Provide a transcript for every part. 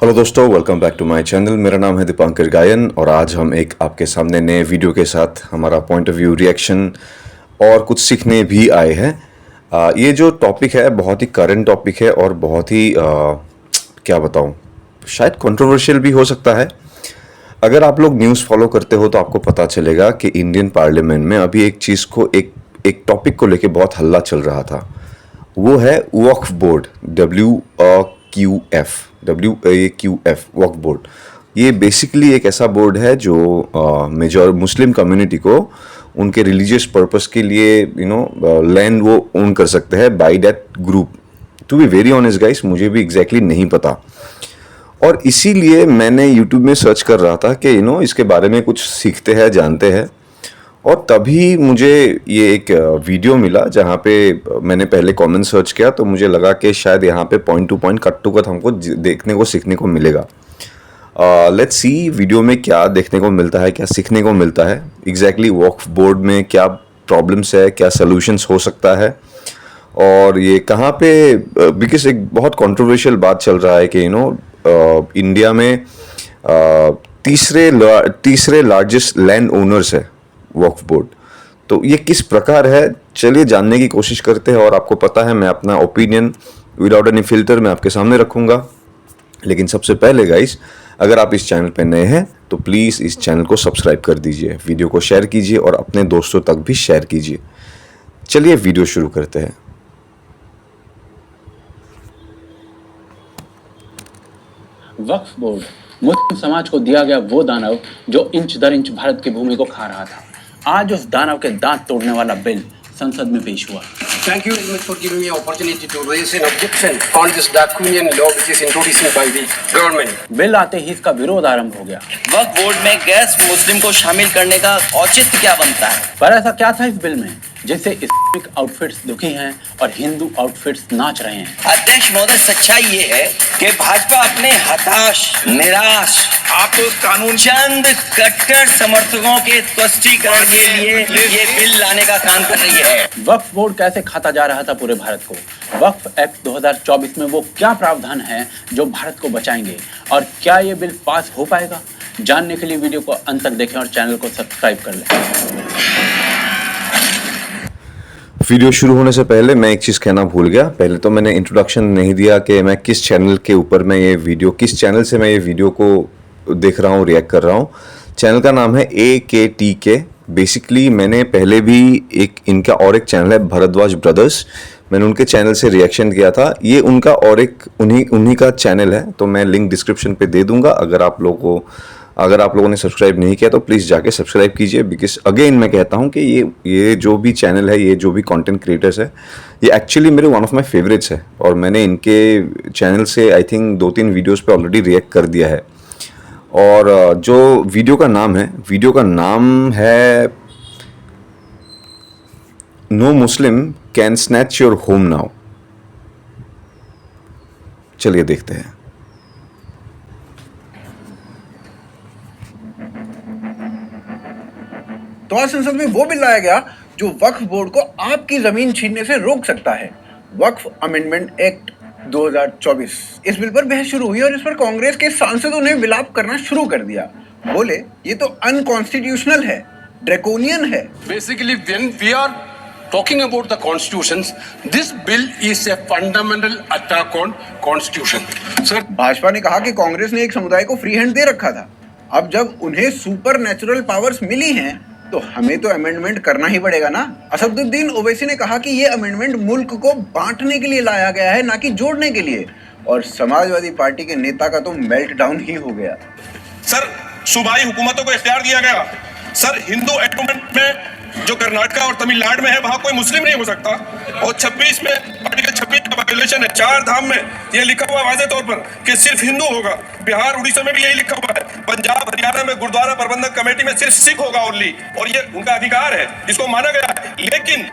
Hello दोस्तों, welcome back to my channel. मेरा नाम है दीपांकर गायन और आज हम एक आपके सामने नए वीडियो के साथ हमारा पॉइंट ऑफ व्यू, रिएक्शन और कुछ सीखने भी आए हैं। ये जो टॉपिक है बहुत ही करंट टॉपिक है और बहुत ही क्या बताऊं, शायद कंट्रोवर्शियल भी हो सकता है। अगर आप लोग न्यूज़ फॉलो करते हो तो आपको पता चलेगा कि इंडियन पार्लियामेंट में अभी एक चीज़ को एक टॉपिक को लेके बहुत हल्ला चल रहा था। वो है वक्फ बोर्ड, WQF वक्फ बोर्ड। ये बेसिकली एक ऐसा बोर्ड है जो मेजर मुस्लिम कम्युनिटी को उनके रिलीजियस पर्पस के लिए लैंड वो ओन कर सकते हैं by that group. To be very honest guys, मुझे भी एग्जैक्टली नहीं पता और इसीलिए मैंने यूट्यूब में सर्च कर रहा था कि इसके बारे में कुछ सीखते हैं, जानते हैं। और तभी मुझे ये एक वीडियो मिला जहाँ पे मैंने पहले कमेंट सर्च किया तो मुझे लगा कि शायद यहाँ पे point to point, cut to cut हमको देखने को सीखने को मिलेगा। लेट्स सी वीडियो में क्या देखने को मिलता है, क्या सीखने को मिलता है। एग्जैक्टली वक्फ बोर्ड में क्या प्रॉब्लम्स है, क्या सॉल्यूशंस हो सकता है और ये कहाँ पे, बिकॉज एक बहुत कंट्रोवर्शियल बात चल रहा है कि इंडिया में तीसरे लार्जेस्ट लैंड ओनर्स है वक्फ बोर्ड। तो ये किस प्रकार है, चलिए जानने की कोशिश करते हैं। और आपको पता है मैं अपना ओपिनियन विदाउट एनी फिल्टर मैं आपके सामने रखूंगा। लेकिन सबसे पहले गाइस, अगर आप इस चैनल पे नए हैं तो प्लीज़ इस चैनल को सब्सक्राइब कर दीजिए, वीडियो को शेयर कीजिए और अपने दोस्तों तक भी शेयर कीजिए। चलिए वीडियो शुरू करते हैं। वक्फ बोर्ड मुस्लिम समाज को दिया गया वो दानव जो इंच दर इंच भारत की भूमि को खा रहा था। आज उस दानव के दांत तोड़ने वाला बिल संसद में पेश हुआ। Thank you very much for giving me opportunity to raise an objection on this draconian law which is introduced by the government. Bill आते ही इसका विरोध आरंभ हो गया। वक्फ बोर्ड में गैस मुस्लिम को शामिल करने का औचित्य क्या बनता है? पर ऐसा क्या था इस बिल में जिससे इस्लामिक आउटफिट्स दुखी हैं और हिंदू आउटफिट्स नाच रहे हैं? अध्यक्ष महोदय, सच्चाई ये है कि भाजपा अपने हताश, निराश, आप कानून चंद कट्टर समर्थकों के तुष्टीकरण के लिए ये बिल लाने का काम कर रही है। वक्फ बोर्ड कैसे खाता जा रहा था पूरे भारत को? वक्फ एक्ट 2024 में वो क्या प्रावधान है जो भारत को बचाएंगे और क्या ये बिल पास हो पाएगा? जानने के लिए वीडियो को अंत तक देखें और चैनल को सब्सक्राइब कर लें। वीडियो शुरू होने से पहले मैं एक चीज़ कहना भूल गया। पहले तो मैंने इंट्रोडक्शन नहीं दिया कि मैं किस चैनल के ऊपर मैं ये वीडियो, किस चैनल से मैं ये वीडियो को देख रहा हूँ, रिएक्ट कर रहा हूँ। चैनल का नाम है AKTK। बेसिकली मैंने पहले भी एक इनका और एक चैनल है भरद्वाज ब्रदर्स, मैंने उनके चैनल से रिएक्शन किया था। ये उनका और एक उन्हीं का चैनल है, तो मैं लिंक डिस्क्रिप्शन पे दे दूंगा। अगर आप लोगों ने सब्सक्राइब नहीं किया तो प्लीज़ जाके सब्सक्राइब कीजिए। बिकॉज अगेन मैं कहता हूँ कि ये जो भी चैनल है, ये जो भी कंटेंट क्रिएटर्स है, ये एक्चुअली मेरे वन ऑफ माय फेवरेट्स है और मैंने इनके चैनल से आई थिंक 2-3 वीडियोस पे ऑलरेडी रिएक्ट कर दिया है। और जो वीडियो का नाम है no Muslim can snatch your home now. चलिए देखते हैं। तो आज संसद में वो बिल लाया गया जो वक्फ बोर्ड को आपकी जमीन छीनने से रोक सकता है, वक्फ अमेंडमेंट एक्ट 2024। इस बिल पर बहस शुरू हुई और इस पर कांग्रेस के सांसदों ने विलाप करना शुरू कर दिया। बोले ये तो अनकॉन्स्टिट्यूशनल है, ड्रैकोनियन है। Basically, when we are talking about the constitutions, this bill is a fundamental attack on constitution. Sir, Bhajpa ने कहा कि कांग्रेस ने एक समुदाय को फ्री हैंड दे रखा था, अब जब उन्हें सुपर नेचुरल पावर्स मिली हैं तो हमें तो अमेंडमेंट करना ही पड़ेगा ना। असदुद्दीन ओवैसी ने कहा कि ये अमेंडमेंट मुल्क को बांटने के लिए लाया गया है, ना कि जोड़ने के लिए। और समाजवादी पार्टी के नेता का तो मेल्ट डाउन ही हो गया। सर, सूबाई हुकूमतों को इख्तियार दिया गया। सर, हिंदू एंडोमेंट में जो कर्नाटका और तमिलनाडु में है वहां कोई मुस्लिम नहीं हो सकता। और 26 में आर्टिकल 26 का वायलेशन है। 4 धाम में ये लिखा हुआ वाज़ेह तौर पर कि सिर्फ हिंदू होगा। बिहार, उड़ीसा में भी यही लिखा हुआ है। पंजाब, हरियाणा में गुरुद्वारा प्रबंधक कमेटी में सिर्फ सिख होगा ओनली, और ये उनका अधिकार है, इसको माना गया है। लेकिन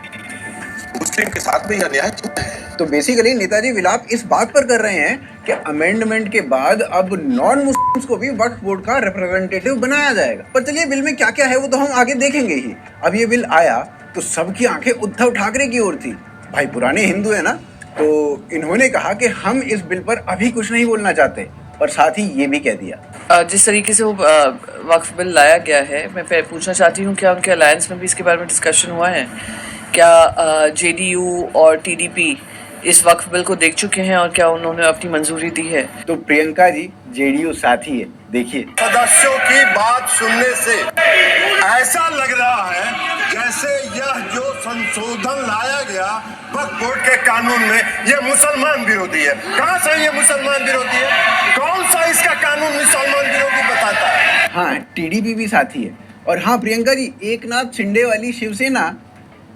मुस्लिम के साथ में यह अन्याय क्यों है? तो बेसिकली नेताजी विलाप इस बात पर कर रहे हैं कि अमेंडमेंट के बाद अब नॉन मुस्लिम्स को भी वक्फ बोर्ड का रिप्रेजेंटेटिव बनाया जाएगा। पर चलिए बिल में क्या क्या है वो तो हम आगे देखेंगे ही। अब ये बिल आया तो सबकी आंखें उद्धव ठाकरे की ओर थी। भाई पुराने हिंदू है ना, तो इन्होंने कहा कि हम इस बिल पर अभी कुछ नहीं बोलना चाहते, और साथ ही ये भी कह दिया जिस तरीके से वो वक्फ बिल लाया गया है, मैं पूछना चाहती हूँ क्या उनके अलायंस में भी इसके बारे में डिस्कशन हुआ है? क्या जेडीयू और टीडीपी इस वक्फ बिल को देख चुके हैं और क्या उन्होंने अपनी मंजूरी दी है? तो प्रियंका जी जेडीयू साथी है, देखिए। सदस्यों की बात सुनने से ऐसा लग रहा है जैसे यह जो संशोधन लाया गया वक्फ बोर्ड के कानून में, यह मुसलमान विरोधी है। कहाँ से ये मुसलमान विरोधी है? कौन सा इसका कानून मुसलमान विरोधी बताता है? हाँ, टीडीपी भी साथी है। और हाँ प्रियंका जी, एकनाथ शिंदे वाली शिवसेना,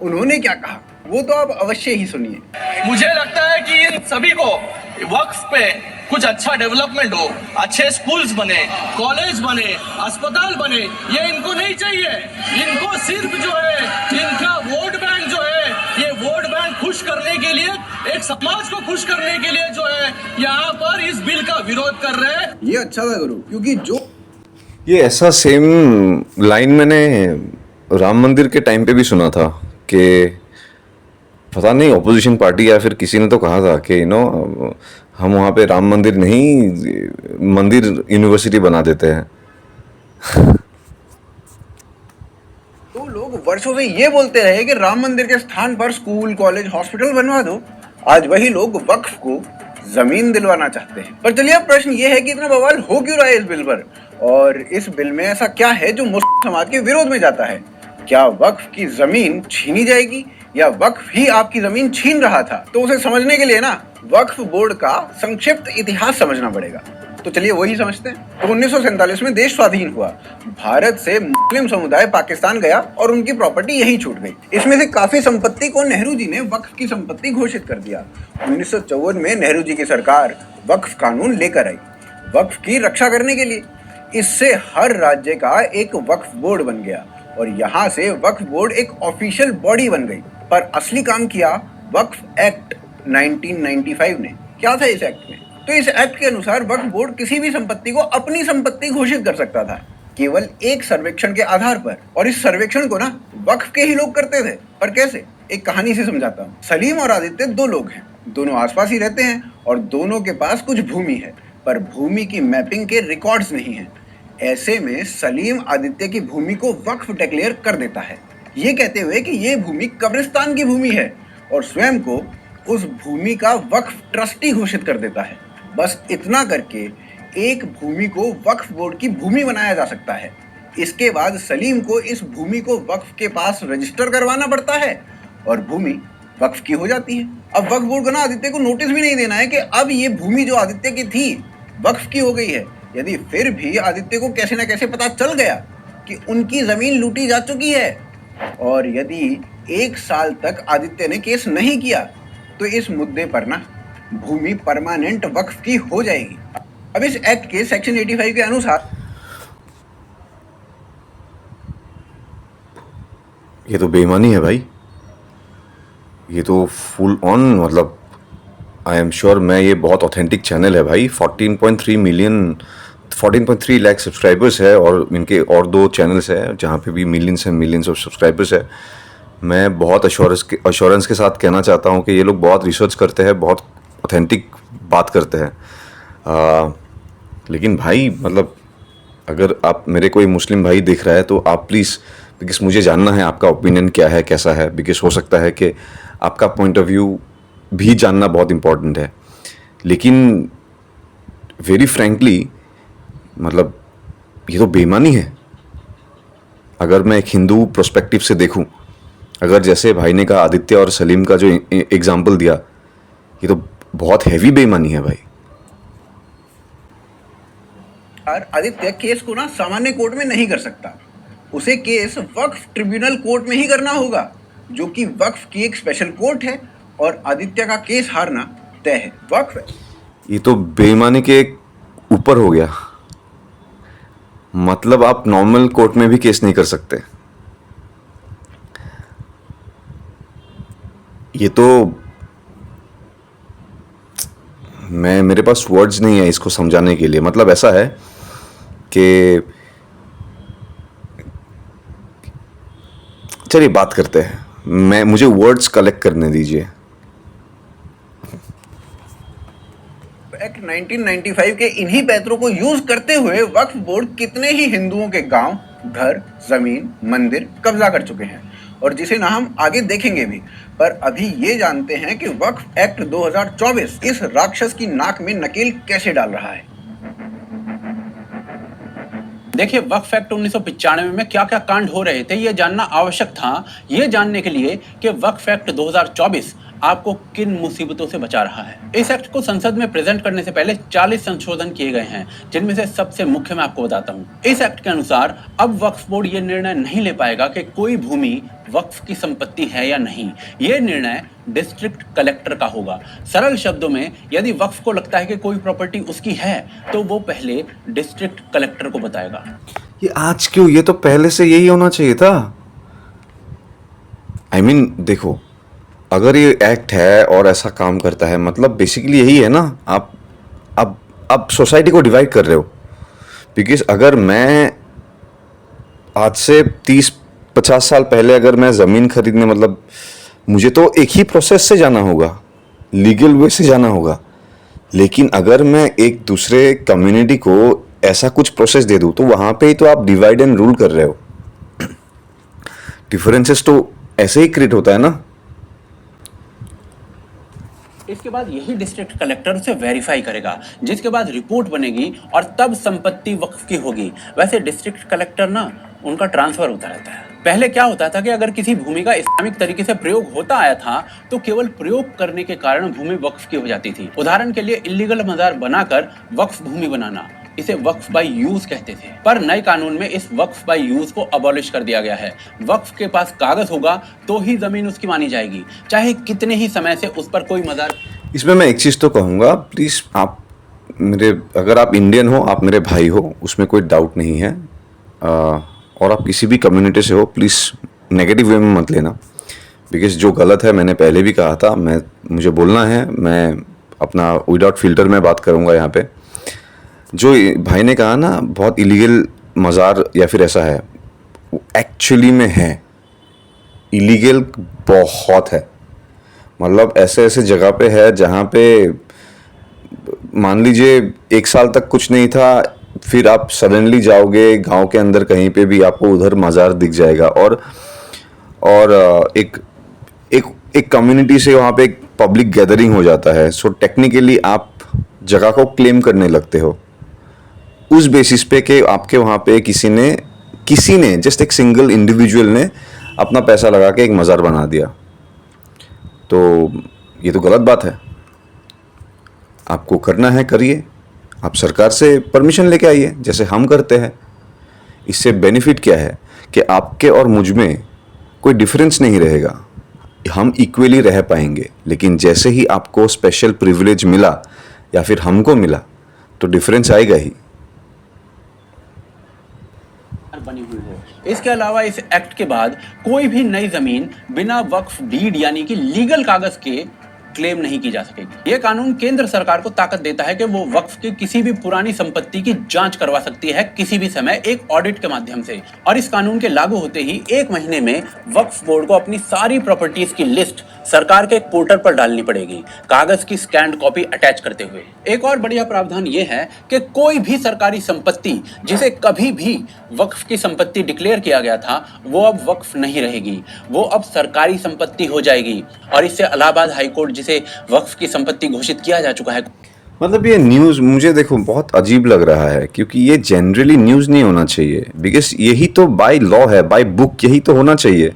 उन्होंने क्या कहा वो तो आप अवश्य ही सुनिए। मुझे लगता है कि इन सभी को वक्फ पे कुछ अच्छा डेवलपमेंट हो, अच्छे स्कूल्स बने, कॉलेज बने, अस्पताल बने, ये इनको नहीं चाहिए। इनको सिर्फ जो है इनका वोट बैंक जो है, ये वोट बैंक खुश करने के लिए, एक समाज को खुश करने के लिए जो है यहाँ पर इस बिल का विरोध कर रहे हैं। ये अच्छा था गुरु, क्योंकि जो ये ऐसा सेम लाइन मैंने राम मंदिर के टाइम पे भी सुना था कि पता नहीं ऑपोजिशन पार्टी या फिर किसी ने तो कहा था कि हम वहाँ पे राम मंदिर नहीं, मंदिर यूनिवर्सिटी बना देते हैं। तो लोग वर्षों से ये बोलते रहे कि राम मंदिर के स्थान पर स्कूल, कॉलेज, हॉस्पिटल बनवा दो। आज वही लोग वक्फ को जमीन दिलवाना चाहते हैं। पर चलिए अब प्रश्न ये है कि इतना बवाल हो क्यों रहा है इस बिल पर, और इस बिल में ऐसा क्या है जो मुस्लिम समाज के विरोध में जाता है? क्या वक्फ की जमीन छीनी जाएगी या वक्फ ही आपकी जमीन छीन रहा था? तो उसे समझने के लिए ना वक्फ बोर्ड का संक्षिप्त इतिहास समझना पड़ेगा। तो चलिए वही समझते हैं। तो 1947 में देश स्वाधीन हुआ। भारत से मुस्लिम समुदाय पाकिस्तान गया और उनकी प्रॉपर्टी यहीं छूट गई। इसमें से काफी संपत्ति को नेहरू जी ने वक्फ की संपत्ति घोषित कर दिया। 1954 में नेहरू जी की सरकार वक्फ कानून लेकर आई वक्फ की रक्षा करने के लिए। इससे हर राज्य का एक वक्फ बोर्ड बन गया और यहाँ से वक्फ बोर्ड एक ऑफिशियल बॉडी बन गई। पर असली काम किया वक्फ एक्ट 1995 ने। क्या था इस एक्ट में? तो इस एक्ट के अनुसार वक्फ बोर्ड किसी भी संपत्ति को अपनी संपत्ति घोषित कर सकता था, केवल एक सर्वेक्षण के आधार पर। और इस सर्वेक्षण को ना वक्फ के ही लोग करते थे। पर कैसे? एक कहानी से समझाता हूँ। सलीम और आदित्य दो लोग हैं, दोनों आसपास ही रहते हैं और दोनों के पास कुछ भूमि है, पर भूमि की मैपिंग के रिकॉर्ड्स नहीं है। ऐसे में सलीम आदित्य की भूमि को वक्फ डिक्लेयर कर देता है, ये कहते हुए कि ये भूमि कब्रिस्तान की भूमि है, और स्वयं को उस भूमि का वक्फ ट्रस्टी घोषित कर देता है। बस इतना करके एक भूमि को वक्फ बोर्ड की भूमि बनाया जा सकता है। इसके बाद सलीम को इस भूमि को वक्फ के पास रजिस्टर करवाना पड़ता है और भूमि वक्फ की हो जाती है। अब वक्फ बोर्ड को ना आदित्य को नोटिस भी नहीं देना है कि अब ये भूमि जो आदित्य की थी वक्फ की हो गई है। यदि फिर भी आदित्य को कैसे ना कैसे पता चल गया कि उनकी जमीन लूटी जा चुकी है, और यदि 1 साल तक आदित्य ने केस नहीं किया, तो इस मुद्दे पर ना भूमि परमानेंट वक्फ की हो जाएगी। अब इस एक्ट के सेक्शन 85 के अनुसार ये तो बेईमानी है भाई, ये तो फुल ऑन, मतलब आई एम श्योर मैं ये बहुत ऑथेंटिक चैनल है भाई। 14.3 लाख सब्सक्राइबर्स है और इनके और 2 चैनल्स हैं जहाँ पे भी millions and millions of subscribers है। मैं बहुत अश्योरेंस के साथ कहना चाहता हूँ कि ये लोग बहुत रिसर्च करते हैं, बहुत ऑथेंटिक बात करते हैं। लेकिन भाई मतलब अगर आप मेरे कोई मुस्लिम भाई देख रहा है तो आप प्लीज़, बिकॉज मुझे जानना है आपका ओपिनियन क्या है, कैसा है, बिकॉज हो सकता है कि आपका पॉइंट ऑफ व्यू भी जानना बहुत इम्पोर्टेंट है। लेकिन वेरी फ्रैंकली मतलब ये तो बेईमानी है। अगर मैं एक हिंदू पर्सपेक्टिव से देखूं, अगर जैसे भाई ने कहा आदित्य और सलीम का जो एग्जाम्पल दिया, ये तो बहुत हैवी बेईमानी है भाई। आदित्य केस को ना सामान्य कोर्ट में नहीं कर सकता, उसे केस वक्फ ट्रिब्यूनल कोर्ट में ही करना होगा, जो कि वक्फ की एक स्पेशल कोर्ट है, और आदित्य का केस हारना तय है। वक्फ ये तो बेईमानी के ऊपर हो गया। मतलब आप नॉर्मल कोर्ट में भी केस नहीं कर सकते। ये तो मेरे पास वर्ड्स नहीं है इसको समझाने के लिए। मतलब ऐसा है कि चलिए बात करते हैं, मुझे वर्ड्स कलेक्ट करने दीजिए। एक्ट 1995 के इन्हीं पैतरों को यूज करते हुए वक्फ बोर्ड कितने ही हिंदुओं के गांव, घर, जमीन, मंदिर कब्जा कर चुके हैं, और जिसे ना हम आगे देखेंगे भी। पर अभी ये जानते हैं कि वक्फ एक्ट 2024 इस राक्षस की नाक में नकेल कैसे डाल रहा है। देखिए, वक्फ एक्ट 1995 में क्या क्या कांड हो रहे थे ये जानना आवश्यक था, ये जानने के लिए कि वक्फ एक्ट 2024 आपको किन मुसीबतों से बचा रहा है। इस एक्ट को संसद में प्रेजेंट करने से पहले 40 संशोधन किए गए हैं, जिनमें से सबसे मुख्य मैं आपको बताता हूँ। इस एक्ट के अनुसार अब वक्फ बोर्ड ये निर्णय नहीं ले पाएगा कि कोई भूमि वक्फ की संपत्ति है या नहीं। ये निर्णय डिस्ट्रिक्ट कलेक्टर का होगा। सरल शब्दों में, यदि वक्फ को लगता है कि कोई प्रॉपर्टी उसकी है तो वो पहले डिस्ट्रिक्ट कलेक्टर को बताएगा। ये आज क्यों, ये तो पहले से यही होना चाहिए था। I mean, देखो, अगर ये एक्ट है और ऐसा काम करता है, मतलब बेसिकली यही है ना, आप सोसाइटी को डिवाइड कर रहे हो। बिकॉज अगर मैं आज से 30-50 साल पहले अगर मैं ज़मीन खरीदने, मतलब मुझे तो एक ही प्रोसेस से जाना होगा, लीगल वे से जाना होगा। लेकिन अगर मैं एक दूसरे कम्युनिटी को ऐसा कुछ प्रोसेस दे दूँ तो वहाँ पे ही तो आप डिवाइड एंड रूल कर रहे हो। डिफरेंसेस तो ऐसे ही क्रिएट होता है ना। इसके बाद यही डिस्ट्रिक्ट कलेक्टर उसे वेरीफाई करेगा, जिसके बाद रिपोर्ट बनेगी और तब संपत्ति वक्फ की होगी। वैसे डिस्ट्रिक्ट कलेक्टर ना, उनका ट्रांसफर होता रहता है। पहले क्या होता था कि अगर किसी भूमि का इस्लामिक तरीके से प्रयोग होता आया था तो केवल प्रयोग करने के कारण भूमि वक्फ की हो जाती थी। उदाहरण के लिए इल्लीगल मजार बनाकर वक्फ भूमि बनाना, इसे वक्फ बाय यूज कहते थे। पर नए कानून में इस वक्फ बाय यूज को अबॉलिश कर दिया गया है। वक्फ के पास कागज होगा तो ही जमीन उसकी मानी जाएगी, चाहे कितने ही समय से उस पर कोई मजार। इसमें मैं एक चीज़ तो कहूँगा, प्लीज़ आप अगर आप इंडियन हो, आप मेरे भाई हो, उसमें कोई डाउट नहीं है। और आप किसी भी कम्युनिटी से हो, प्लीज़ नेगेटिव वे में मत लेना। बिकॉज जो गलत है, मैंने पहले भी कहा था, मुझे बोलना है, मैं अपना विदाउट फिल्टर में बात करूँगा यहाँ पे। जो भाई ने कहा ना बहुत इलीगल मज़ार या फिर ऐसा है, एक्चुअली में है इलीगल, बहुत है। मतलब ऐसे ऐसे जगह पे है जहाँ पे मान लीजिए 1 साल तक कुछ नहीं था, फिर आप सडनली जाओगे गांव के अंदर कहीं पे भी आपको उधर मज़ार दिख जाएगा। और एक कम्युनिटी से वहाँ पे एक पब्लिक गैदरिंग हो जाता है। सो टेक्निकली आप जगह को क्लेम करने लगते हो उस बेसिस पे कि आपके वहाँ पे किसी ने जस्ट एक सिंगल इंडिविजुअल ने अपना पैसा लगा के एक मज़ार बना दिया। तो ये तो गलत बात है। आपको करना है करिए, आप सरकार से परमिशन लेके आइए जैसे हम करते हैं। इससे बेनिफिट क्या है कि आपके और मुझ में कोई डिफरेंस नहीं रहेगा, हम इक्वली रह पाएंगे। लेकिन जैसे ही आपको स्पेशल प्रिविलेज मिला या फिर हमको मिला तो डिफरेंस आएगा ही। बनी हुई हो। इसके अलावा इस एक्ट के बाद कोई भी नई जमीन बिना वक्फ डीड यानी कि लीगल कागज के क्लेम नहीं की जा सकेगी। यह कानून केंद्र सरकार को ताकत देता है कि वो वक्फ की किसी भी पुरानी संपत्ति की जांच करवा सकती है किसी भी समय एक ऑडिट के माध्यम से। और इस कानून के लागू होते ही 1 महीने में वक्फ बोर्ड को अपनी सारी प्रॉपर्टीज की लिस्ट सरकार के एक पोर्टल पर डालनी पड़ेगी, कागज की स्कैन्ड कॉपी अटैच करते हुए। एक और बढ़िया प्रावधान यह है कि कोई भी सरकारी संपत्ति जिसे कभी भी वक्फ की संपत्ति डिक्लेयर किया गया था वो अब वक्फ नहीं रहेगी, वो अब सरकारी संपत्ति हो जाएगी। और इससे इलाहाबाद हाईकोर्ट जिसे वक्फ की संपत्ति घोषित किया जा चुका है। मतलब ये न्यूज़ मुझे देखो बहुत अजीब लग रहा है, क्योंकि ये जनरली न्यूज़ नहीं होना चाहिए। बिकॉज यही तो बाय लॉ है, बाय बुक यही तो होना चाहिए।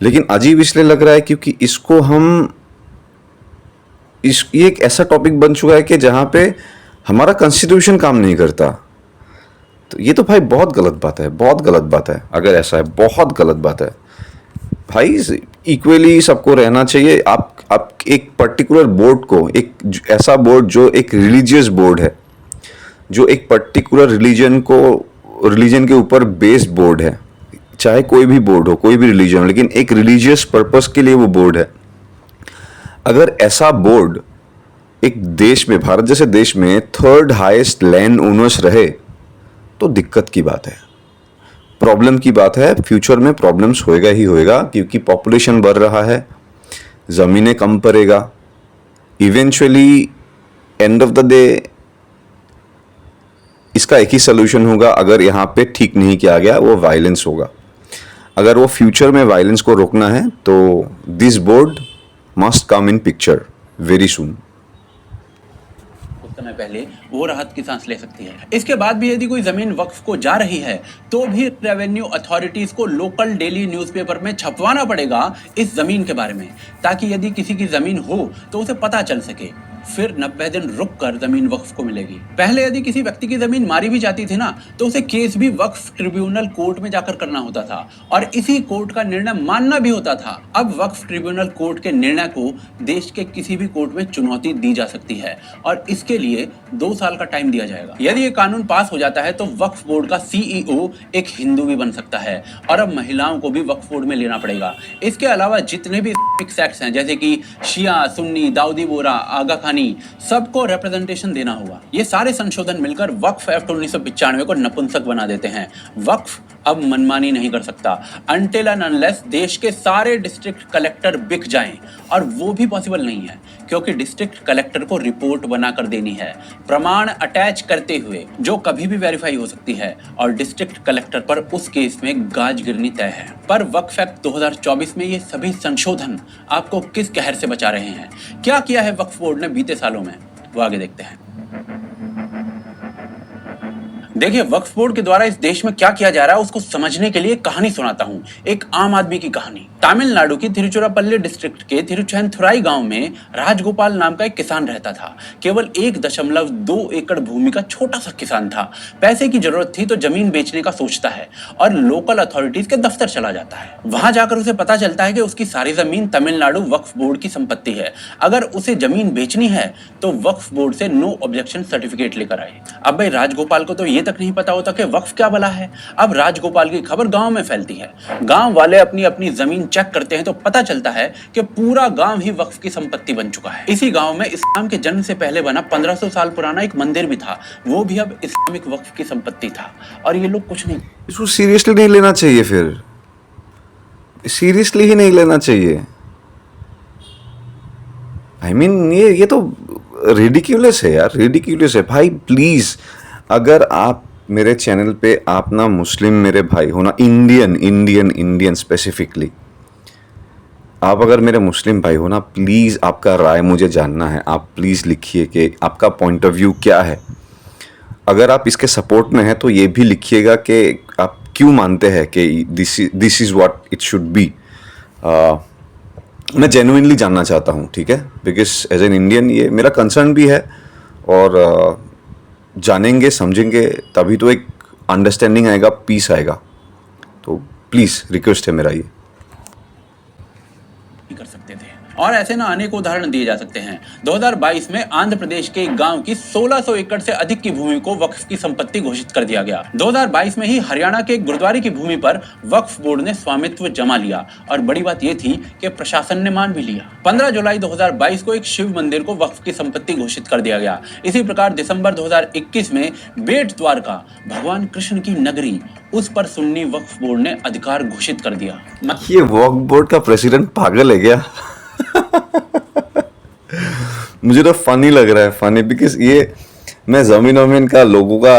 लेकिन अजीब इसलिए लग रहा है क्योंकि इसको ये एक ऐसा टॉपिक बन चुका है कि जहाँ पे हमारा कॉन्स्टिट्यूशन काम नहीं करता। तो ये तो भाई बहुत गलत बात है, बहुत गलत बात है। अगर ऐसा है, बहुत गलत बात है भाई। इक्वली सबको रहना चाहिए। आप एक पर्टिकुलर बोर्ड को, एक ऐसा बोर्ड जो एक रिलीजियस बोर्ड है, जो एक पर्टिकुलर रिलीजन के ऊपर बेस्ड बोर्ड है, चाहे कोई भी बोर्ड हो, कोई भी रिलीजन हो, लेकिन एक रिलीजियस पर्पस के लिए वो बोर्ड है। अगर ऐसा बोर्ड एक देश में, भारत जैसे देश में 3rd हाईएस्ट लैंड ओनर्स रहे तो दिक्कत की बात है, प्रॉब्लम की बात है। फ्यूचर में प्रॉब्लम्स होएगा ही होएगा, क्योंकि पॉपुलेशन बढ़ रहा है, ज़मीनें कम पड़ेगा। Eventually end of the day इसका एक ही सोल्यूशन होगा, अगर यहाँ पे ठीक नहीं किया गया वो वायलेंस होगा। अगर वो फ्यूचर में वायलेंस को रोकना है तो this board must come in picture very soon. कुछ समय पहले वो राहत की सांस ले सकती है। इसके बाद भी यदि कोई जमीन वक्फ को जा रही है तो भी रेवेन्यू अथॉरिटीज को लोकल डेली न्यूज़पेपर में छपवाना पड़ेगा इस जमीन के बारे में, ताकि यदि किसी की जमीन हो तो उसे पता चल सके, फिर 90 दिन रुक कर जमीन वक्फ को मिलेगी। पहले यदि किसी व्यक्ति की जमीन मारी भी जाती थी ना तो उसे केस भी वक्फ ट्रिब्यूनल कोर्ट में जाकर करना होता था और इसी कोर्ट का निर्णय मानना भी होता था। अब वक्फ ट्रिब्यूनल कोर्ट के निर्णय को देश के किसी भी कोर्ट में चुनौती दी जा सकती है और इसके लिए 2 साल का टाइम दिया जाएगा। यदि ये कानून पास हो जाता है तो वक्फ बोर्ड का CEO एक हिंदू भी बन सकता है और अब महिलाओं को भी वक्फ बोर्ड में लेना पड़ेगा। इसके अलावा जितने भी सेक्ट्स हैं जैसे कि शिया, सुन्नी, दाऊदी बोरा, आगा खानी, सबको रिप्रेजेंटेशन देना होगा। ये सारे संशोधन मिलकर वक्फ एक्ट 1995 को नपुंसक बना देते हैं। वक्फ अब मनमानी नहीं कर सकता अनटिल एंड अनलेस देश के सारे डिस्ट्रिक्ट कलेक्टर बिक जाएं, और वो भी पॉसिबल नहीं है क्योंकि डिस्ट्रिक्ट कलेक्टर को रिपोर्ट बनाकर देनी है, प्रमाण अटैच करते हुए, जो कभी भी वेरीफाई हो सकती है, और डिस्ट्रिक्ट कलेक्टर पर उस केस में गाज गिरनी तय है। पर वक्फ एक्ट 2024 में ये सभी संशोधन आपको किस कहर से बचा रहे हैं? क्या किया है वक्फ बोर्ड ने बीते सालों में, वो आगे देखते हैं। देखिए, वक्फ बोर्ड के द्वारा इस देश में क्या किया जा रहा है उसको समझने के लिए कहानी सुनाता हूं, एक आम आदमी की कहानी। तमिलनाडु की तिरुचिरापल्ली डिस्ट्रिक्ट के तिरुचैंथुराई गांव में राजगोपाल नाम का एक किसान रहता था। केवल 1.2 एकड़ भूमि का छोटा सा किसान था। पैसे की जरूरत थी तो जमीन बेचने का सोचता है और लोकल अथॉरिटीज के दफ्तर चला जाता है। वहां जाकर उसे पता चलता है कि उसकी सारी जमीन तमिलनाडु वक्फ बोर्ड की संपत्ति है। अगर उसे जमीन बेचनी है तो वक्फ बोर्ड से नो ऑब्जेक्शन सर्टिफिकेट लेकर आए। अब भाई राजगोपाल को तो ये तक नहीं पता होता कि वक्फ क्या भला है। अब राजगोपाल की खबर गांव में फैलती है। गांव वाले अपनी अपनी जमीन चेक करते हैं तो पता चलता है कि पूरा गांव ही वक्फ की संपत्ति बन चुका है। इसी गांव में इस्लाम के जन्म से पहले बना 1500 साल पुराना एक मंदिर भी था, वो भी अब इस्लामिक वक्फ की संपत्ति था। और ये लोग कुछ नहीं, इसको सीरियसली नहीं लेना चाहिए, फिर सीरियसली ही नहीं लेना चाहिए। आई मीन ये तो रिडिक्यूलस है यार, रिडिक्यूलस है भाई। प्लीज, अगर आप मेरे चैनल पे, आप ना मुस्लिम मेरे भाई हो ना, इंडियन स्पेसिफिकली, आप अगर मेरे मुस्लिम भाई हो ना, प्लीज़ आपका राय मुझे जानना है। आप प्लीज़ लिखिए कि आपका पॉइंट ऑफ व्यू क्या है। अगर आप इसके सपोर्ट में हैं तो ये भी लिखिएगा कि आप क्यों मानते हैं कि this is what it should be. मैं जेन्युइनली जानना चाहता हूँ, ठीक है, बिकॉज एज एन इंडियन ये मेरा कंसर्न भी है। और जानेंगे समझेंगे तभी तो एक अंडरस्टैंडिंग आएगा, पीस आएगा। तो प्लीज़ रिक्वेस्ट है मेरा ये। कर सकते थे और ऐसे ना अनेक उदाहरण दिए जा सकते हैं। 2022 में आंध्र प्रदेश के एक गांव की 1600 एकड़ से अधिक की भूमि को वक्फ की संपत्ति घोषित कर दिया गया। 2022 में ही हरियाणा के एक गुरुद्वारे की भूमि पर वक्फ बोर्ड ने स्वामित्व जमा लिया और बड़ी बात यह थी कि प्रशासन ने मान भी लिया। 15 जुलाई 2022 को एक शिव मंदिर को वक्फ की संपत्ति घोषित कर दिया गया। इसी प्रकार दिसंबर 2021 में बेट द्वारका, भगवान कृष्ण की नगरी, उस पर सुन्नी वक्फ बोर्ड ने अधिकार घोषित कर दिया। ये वक्फ बोर्ड का प्रेसिडेंट पागल है क्या? मुझे तो फनी लग रहा है, फनी, बिकॉज ये मैं जमीन का लोगों का,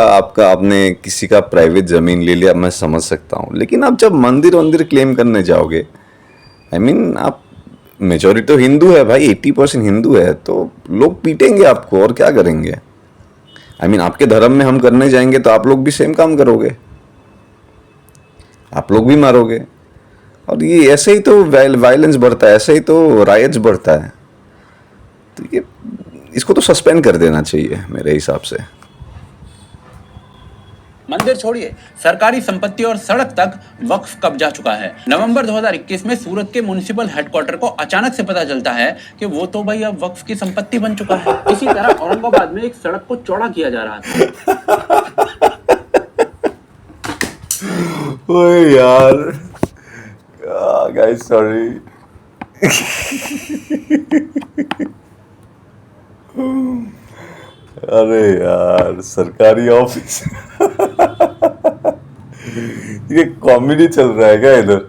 आपने किसी का प्राइवेट जमीन ले लिया, मैं समझ सकता हूँ, लेकिन आप जब मंदिर क्लेम करने जाओगे, आई मीन आप मेजॉरिटी तो हिंदू है भाई, 80% हिंदू है, तो लोग पीटेंगे आपको और क्या करेंगे। आई मीन आपके धर्म में हम करने जाएंगे तो आप लोग भी सेम काम करोगे, आप लोग भी मारोगे, और ये ऐसे ही तो वायलेंस बढ़ता है, ऐसे ही तो रायट्स बढ़ता है। तो ये इसको तो सस्पेंड कर देना चाहिए मेरे हिसाब से। मंदिर छोड़िए, सरकारी संपत्ति और सड़क तक वक्फ कब्जा चुका है। नवंबर 2021 में सूरत के म्युनिसिपल हेडक्वार्टर को अचानक से पता चलता है कि वो तो भाई अब वक्फ की संपत्ति बन चुका है। इसी तरह औरंगाबाद में एक सड़क को चौड़ा किया जा रहा था। ओए यार, गाइस सॉरी। अरे यार, सरकारी ऑफिस ये कॉमेडी चल रहा है क्या इधर?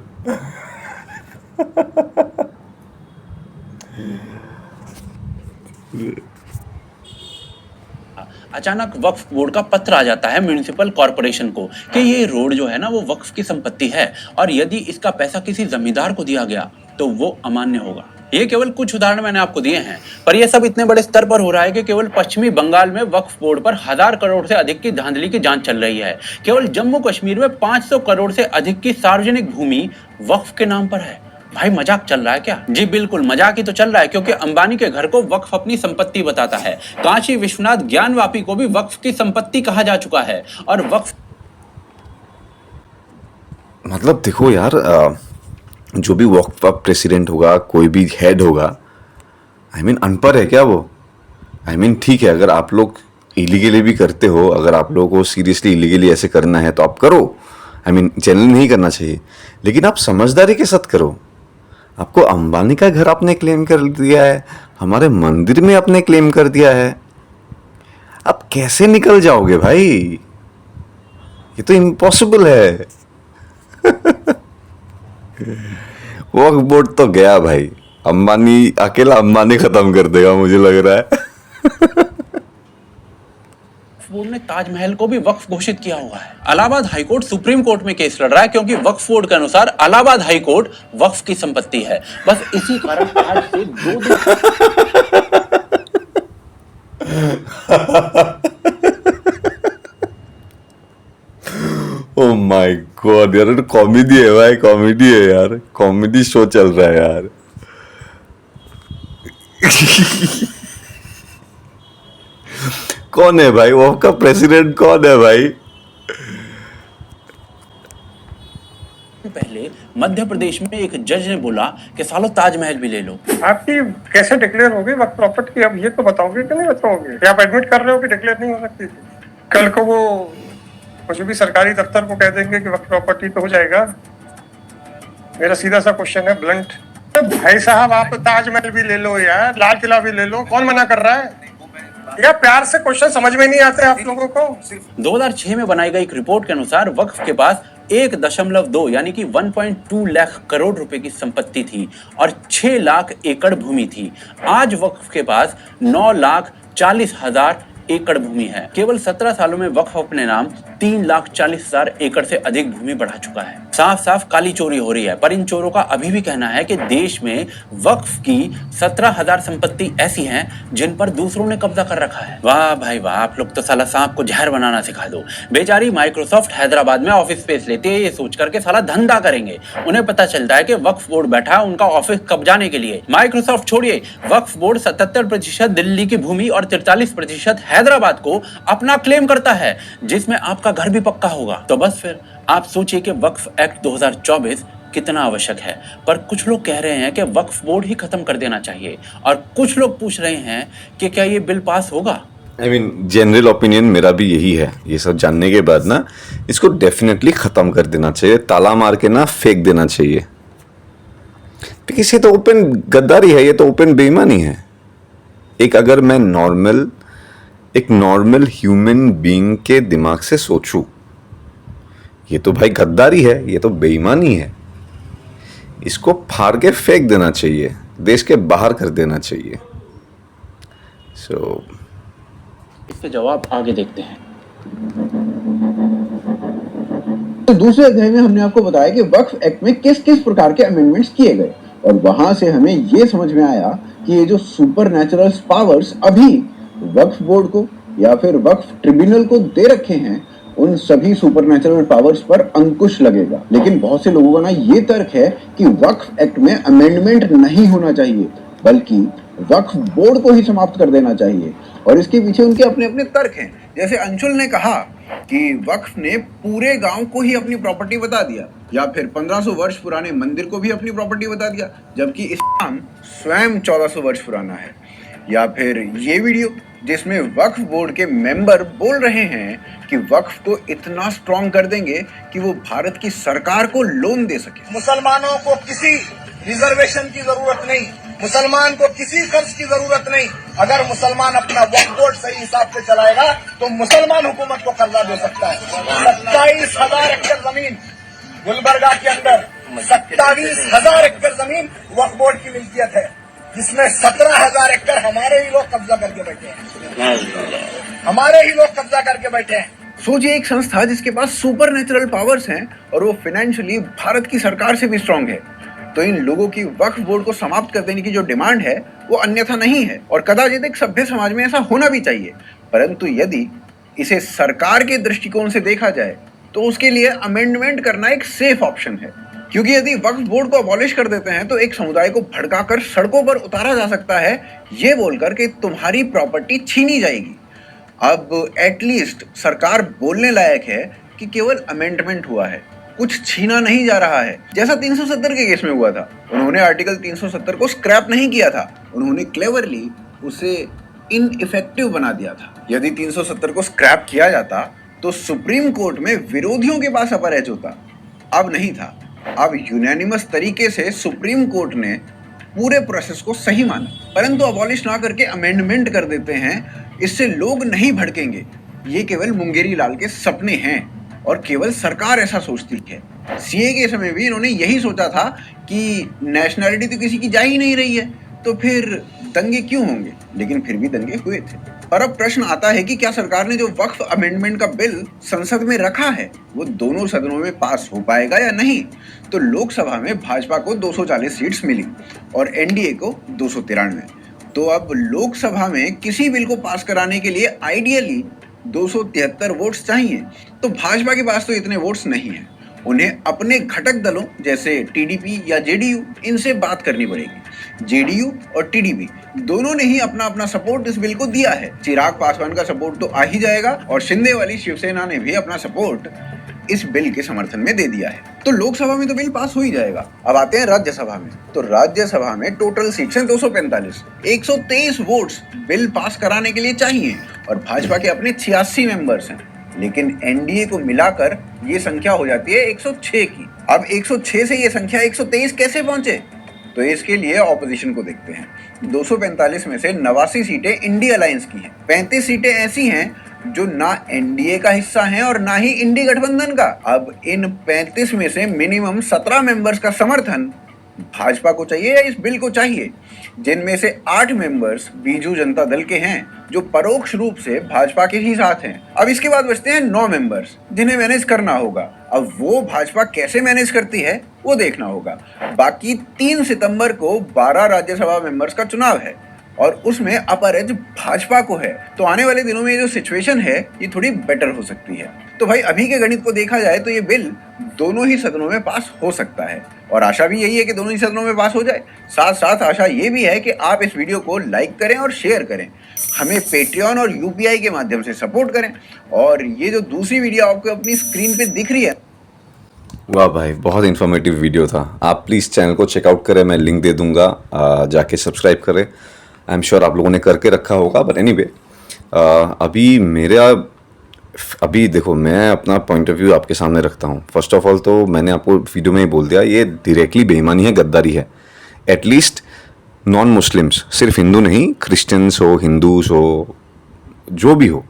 अचानक वक्फ बोर्ड का पत्र आ जाता है म्युनिसिपल कॉर्पोरेशन को कि ये रोड जो है ना वो वक्फ की संपत्ति है और यदि इसका पैसा किसी जमींदार को दिया गया तो वो अमान्य होगा। ये केवल कुछ उदाहरण मैंने आपको दिए हैं, पर यह सब इतने बड़े स्तर पर हो रहा है कि केवल पश्चिमी बंगाल में वक्फ बोर्ड पर 1000 करोड़ से अधिक की धांधली की जांच चल रही है। केवल जम्मू कश्मीर में 500 करोड़ से अधिक की सार्वजनिक भूमि वक्फ के नाम पर है। भाई मजाक चल रहा है क्या? जी बिल्कुल मजाक ही तो चल रहा है, क्योंकि अंबानी के घर को वक्फ अपनी संपत्ति बताता है। काशी विश्वनाथ ज्ञानवापी को भी वक्फ की संपत्ति कहा जा चुका है। और वक्फ मतलब देखो यार, जो भी वक्फ का प्रेसिडेंट होगा, कोई भी हेड होगा, अनपढ़ है क्या वो? ठीक है, अगर आप लोग इलीगली भी करते हो, अगर आप लोगों को सीरियसली इलीगली ऐसे करना है तो आप करो। जनरली नहीं करना चाहिए, लेकिन आप समझदारी के साथ करो। आपको अंबानी का घर आपने क्लेम कर दिया है, हमारे मंदिर में आपने क्लेम कर दिया है, आप कैसे निकल जाओगे भाई? ये तो इम्पॉसिबल है। वक्फ बोर्ड तो गया भाई, अंबानी अकेला अंबानी खत्म कर देगा मुझे लग रहा है। बोर्ड ने ताजमहल को भी वक्फ घोषित किया हुआ है। इलाहाबाद हाईकोर्ट सुप्रीम कोर्ट में केस लड़ रहा है क्योंकि वक्फ बोर्ड के अनुसार इलाहाबाद हाईकोर्ट वक्फ की संपत्ति है। बस इसी कारण आज से 2 दिन ओह माय गॉड यार, कॉमेडी है भाई, कॉमेडी है यार, कॉमेडी शो चल रहा है यार। कौन है भाई वो का प्रेसिडेंट? कौन है भाई? पहले मध्य प्रदेश में एक जज ने बोला कि सालो ताजमहल भी ले लो। आपकी कैसे डिक्लेयर होगी वक्त प्रॉपर्टी, अब ये तो बताओगे कि नहीं बताओगे? क्या आप एडमिट कर रहे हो कि डिक्लेयर नहीं हो सकती? कल को वो कुछ भी सरकारी दफ्तर को कह देंगे कि वक्त प्रॉपर्टी तो हो जाएगा। मेरा सीधा सा क्वेश्चन है, ब्लंट, तो भाई साहब आप ताजमहल भी ले लो यार, लाल किला भी ले लो, कौन मना कर रहा है? या प्यार से क्वेश्चन समझ में नहीं आते आप लोगों को? 2006 में बनाई गई एक रिपोर्ट के अनुसार वक्फ के पास 1.2 यानी कि 1.2 लाख करोड़ रुपए की संपत्ति थी और 6 लाख एकड़ भूमि थी। आज वक्फ के पास 9,40,000 एकड़ भूमि है। केवल 17 सालों में वक्फ अपने नाम 3,40,000 एकड़ से अधिक भूमि बढ़ा चुका है। साफ साफ काली चोरी हो रही है, पर इन चोरों का अभी भी कहना है कि देश में वक्फ की 17,000 संपत्ति ऐसी हैं जिन पर दूसरों ने कब्जा कर रखा है। वाह भाई वाह, आप लोग तो साला सांप को जहर बनाना सिखा दो। बेचारी माइक्रोसॉफ्ट हैदराबाद में ऑफिस स्पेस लेती है ये सोच करके साला धंधा करेंगे। उन्हें पता चलता है कि वक्फ बोर्ड बैठा है उनका ऑफिस कब्जाने के लिए। माइक्रोसॉफ्ट छोड़िए, वक्फ बोर्ड 77% दिल्ली की भूमि और 43% हैदराबाद को अपना क्लेम करता है, जिसमें आपका घर भी पक्का होगा। तो बस फिर आप सोचिए कि वक्फ एक्ट 2024 कितना आवश्यक है। पर कुछ लोग कह रहे हैं कि वक्फ बोर्ड ही खत्म कर देना चाहिए और कुछ लोग पूछ रहे हैं कि क्या ये बिल पास होगा। जनरल ओपिनियन मेरा भी यही है। ये सब जानने के बाद ना इसको डेफिनेटली खत्म कर देना चाहिए, ताला मार के ना फेंक देना चाहिए। बिकॉज़ ये तो ओपन गद्दारी है, ये तो ओपन बेईमानी है। अगर मैं एक नॉर्मल ह्यूमन बीइंग के दिमाग से सोचूं, ये तो भाई गद्दारी है, ये तो बेईमानी है। इसको फाड़ के फेंक देना चाहिए, देश के बाहर कर देना चाहिए। इसके जवाब आगे देखते हैं। तो दूसरे अध्याय में हमने आपको बताया कि वक्फ एक्ट में किस किस प्रकार के अमेंडमेंट्स किए गए और वहां से हमें ये समझ में आया कि ये जो सुपर नेचुरल पावर्स अभी वक्फ बोर्ड को या फिर वक्फ ट्रिब्यूनल को दे रखे हैं, उन सभी सुपरनैचुरल पावर्स पर अंकुश लगेगा। लेकिन बहुत से लोगों का ना ये तर्क है कि वक्फ एक्ट में अमेंडमेंट नहीं होना चाहिए, बल्कि वक्फ बोर्ड को ही समाप्त कर देना चाहिए। और इसके पीछे उनके अपने अपने तर्क हैं। जैसे अंशुल ने कहा कि वक्फ ने पूरे गांव को ही अपनी प्रॉपर्टी बता दिया, या फिर 1500 वर्ष पुराने मंदिर को भी अपनी प्रॉपर्टी बता दिया, जबकि इस्लाम स्वयं 1400 वर्ष पुराना है। या फिर ये वीडियो जिसमें वक्फ बोर्ड के मेंबर बोल रहे हैं कि वक्फ को इतना स्ट्रॉन्ग कर देंगे कि वो भारत की सरकार को लोन दे सके। मुसलमानों को किसी रिजर्वेशन की जरूरत नहीं, मुसलमान को किसी कर्ज की जरूरत नहीं। अगर मुसलमान अपना वक्फ बोर्ड सही हिसाब से चलाएगा तो मुसलमान हुकूमत को कर्जा दे सकता है। 27,000 एकड़ जमीन गुलबर्गा के अंदर, 27,000 एकड़ जमीन वक्फ बोर्ड की मिल्कियत है। जिसमें 17,000 एकड़ हमारे ही लोग कब्जा करके बैठे हैं, हमारे ही लोग कब्जा करके बैठे हैं। सोचिए एक संस्था जिसके पास सुपर नेचुरल पावर्स हैं और वो फाइनेंशियली भारत की सरकार से भी स्ट्रांग है, तो इन लोगों की वक्फ बोर्ड को समाप्त कर देने की जो डिमांड है वो अन्यथा नहीं है और कदाचित एक सभ्य समाज में ऐसा होना भी चाहिए। परंतु यदि इसे सरकार के दृष्टिकोण से देखा जाए तो उसके लिए अमेंडमेंट करना एक सेफ ऑप्शन है, क्योंकि यदि वक्फ बोर्ड को अबॉलिश कर देते हैं तो एक समुदाय को भड़काकर सड़कों पर उतारा जा सकता है ये बोलकर कि तुम्हारी प्रॉपर्टी छीनी जाएगी। अब एटलीस्ट सरकार बोलने लायक है कि केवल अमेंडमेंट हुआ है, कुछ छीना नहीं जा रहा है, जैसा 370 के केस में हुआ था। उन्होंने आर्टिकल 370 को स्क्रैप नहीं किया था, उन्होंने क्लेवरली उसे इनइफेक्टिव बना दिया था। यदि 370 को स्क्रैप किया जाता तो सुप्रीम कोर्ट में विरोधियों के पास अपर एज होता, अब नहीं था। अब यूनानिमस तरीके से सुप्रीम कोर्ट ने पूरे प्रोसेस को सही माना, परंतु अबॉलिश ना करके अमेंडमेंट कर देते हैं। इससे लोग नहीं भड़केंगे, ये केवल मुंगेरी लाल के सपने हैं और केवल सरकार ऐसा सोचती है। सीए के समय भी इन्होंने यही सोचा था कि नेशनैलिटी तो किसी की जा ही नहीं रही है, तो फिर दंगे क्यों होंगे, लेकिन फिर भी दंगे हुए थे। और अब प्रश्न आता है कि क्या सरकार ने जो वक्फ अमेंडमेंट का बिल संसद में रखा है वो दोनों सदनों में पास हो पाएगा या नहीं। तो लोकसभा में भाजपा को 240 सीट्स मिली और एनडीए को 293। तो अब लोकसभा में किसी बिल को पास कराने के लिए आइडियली 273 वोट्स चाहिए, तो भाजपा के पास तो इतने वोट्स नहीं है। उन्हें अपने घटक दलों जैसे टीडीपी या जेडीयू इनसे बात करनी पड़ेगी। जेडीयू और टीडीपी दोनों ने ही अपना अपना सपोर्ट इस बिल को दिया है। चिराग पासवान का सपोर्ट तो आ ही जाएगा और शिंदे वाली शिवसेना ने भी अपना सपोर्ट इस बिल के समर्थन में दे दिया है। तो लोकसभा में तो बिल पास हो ही जाएगा। अब आते हैं राज्यसभा में। तो राज्यसभा में टोटल सीट्स हैं 245। 123 वोट्स बिल पास कराने के लिए चाहिए और भाजपा के अपने 86 मेंबर्स हैं, लेकिन एनडीए को मिलाकर ये संख्या हो जाती है 106 की। अब 106 से ये संख्या 123 कैसे पहुंचे, तो इसके लिए ऑपोजिशन को देखते हैं। 245 में से 89 सीटें इंडी अलायंस की हैं, 35 सीटें ऐसी हैं जो ना एनडीए का हिस्सा हैं और ना ही इंडी गठबंधन का। अब इन 35 में से मिनिमम 17 मेंबर्स का समर्थन भाजपा को चाहिए या इस बिल को चाहिए, जिनमें से 8 मेंबर्स बीजू जनता दल के हैं जो परोक्ष रूप से भाजपा के ही साथ हैं। अब इसके बाद बचते हैं 9 मेंबर्स जिन्हें मैनेज करना होगा। अब वो भाजपा कैसे मैनेज करती है वो देखना होगा। बाकी 3 सितंबर को 12 राज्यसभा मेंबर्स का चुनाव है और उसमें अपर एज भाजपा को है। तो आने वाले दिनों में जो सिचुएशन है ये थोड़ी बेटर हो सकती है। तो भाई अभी के गणित को देखा जाए तो ये बिल दोनों ही सदनों में पास हो सकता है और आशा भी यही है कि दोनों ही सदनों में पास हो जाए। साथ साथ आशा ये भी है कि आप इस वीडियो को लाइक करें और शेयर करें, हमें पेट्रियन और यूपीआई के माध्यम से सपोर्ट करें। और ये जो दूसरी वीडियो आपको अपनी स्क्रीन पे दिख रही है, वाह भाई, बहुत इन्फॉर्मेटिव वीडियो था। आप प्लीज़ चैनल को चेकआउट करें, मैं लिंक दे दूंगा, जाके सब्सक्राइब करें। आई एम श्योर आप लोगों ने करके रखा होगा, बट एनीवे अभी देखो, मैं अपना पॉइंट ऑफ व्यू आपके सामने रखता हूँ। फर्स्ट ऑफ ऑल तो मैंने आपको वीडियो में ही बोल दिया, ये डायरेक्टली बेईमानी है, गद्दारी है। एटलीस्ट नॉन मुस्लिम्स, सिर्फ हिंदू नहीं, क्रिश्चियंस हो, हिंदूज हो, जो भी हो,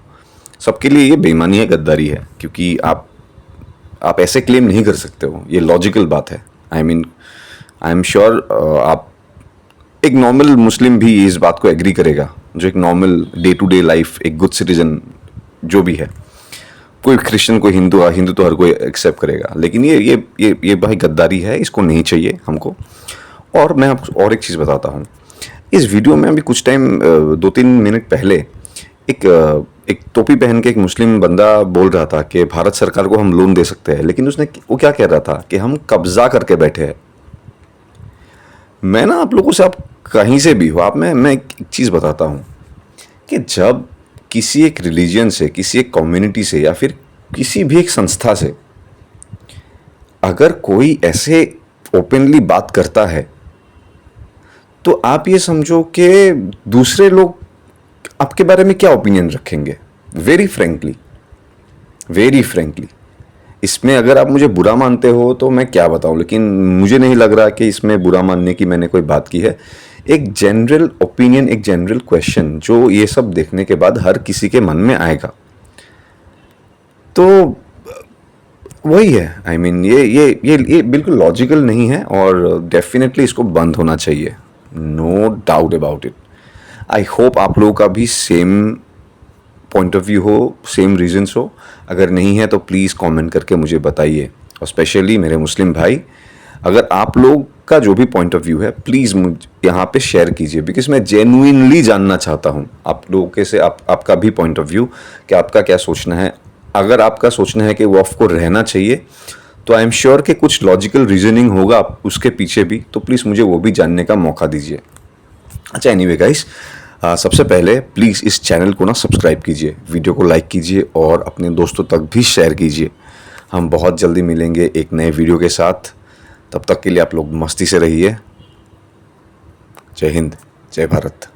सबके लिए ये बेईमानी है, गद्दारी है। क्योंकि आप ऐसे क्लेम नहीं कर सकते हो, ये लॉजिकल बात है। आई एम श्योर आप एक नॉर्मल मुस्लिम भी इस बात को एग्री करेगा, जो एक normal day to day life, एक गुड सिटीजन जो भी है। कोई क्रिश्चियन, कोई हिंदू तो हर कोई एक्सेप्ट करेगा, लेकिन ये भाई गद्दारी है, इसको नहीं चाहिए हमको। और मैं आपको और एक चीज़ बताता हूँ। इस वीडियो में अभी कुछ टाइम 2-3 मिनट पहले एक टोपी पहन के एक मुस्लिम बंदा बोल रहा था कि भारत सरकार को हम लोन दे सकते हैं, लेकिन वो क्या कह रहा था कि हम कब्जा करके बैठे हैं। मैं ना आप लोगों से, आप कहीं से भी हो, मैं एक चीज़ बताता हूँ कि जब किसी एक रिलीजन से, किसी एक कम्युनिटी से या फिर किसी भी एक संस्था से अगर कोई ऐसे ओपनली बात करता है, तो आप ये समझो कि दूसरे लोग आपके बारे में क्या ओपिनियन रखेंगे। वेरी फ्रेंकली इसमें अगर आप मुझे बुरा मानते हो तो मैं क्या बताऊं, लेकिन मुझे नहीं लग रहा कि इसमें बुरा मानने की मैंने कोई बात की है। एक जनरल ओपिनियन, एक जनरल क्वेश्चन जो ये सब देखने के बाद हर किसी के मन में आएगा, तो वही है। ये बिल्कुल लॉजिकल नहीं है और डेफिनेटली इसको बंद होना चाहिए। No doubt about it. I hope आप लोगों का भी सेम पॉइंट ऑफ व्यू हो, सेम रीजंस हो। अगर नहीं है तो प्लीज़ कमेंट करके मुझे बताइए, और स्पेशली मेरे मुस्लिम भाई, अगर आप लोग का जो भी पॉइंट ऑफ व्यू है प्लीज़ मुझ यहाँ पे शेयर कीजिए, बिकॉज मैं जेन्युइनली जानना चाहता हूँ आप लोगों के से आपका भी पॉइंट ऑफ व्यू, कि आपका क्या सोचना है। अगर आपका सोचना है कि वक्फ को रहना चाहिए तो आई एम श्योर कि कुछ लॉजिकल रीजनिंग होगा उसके पीछे भी, तो प्लीज़ मुझे वो भी जानने का मौका दीजिए। अच्छा, एनीवे गाइस, सबसे पहले प्लीज़ इस चैनल को ना सब्सक्राइब कीजिए, वीडियो को लाइक कीजिए और अपने दोस्तों तक भी शेयर कीजिए। हम बहुत जल्दी मिलेंगे एक नए वीडियो के साथ, तब तक के लिए आप लोग मस्ती से रहिए। जय हिंद, जय भारत।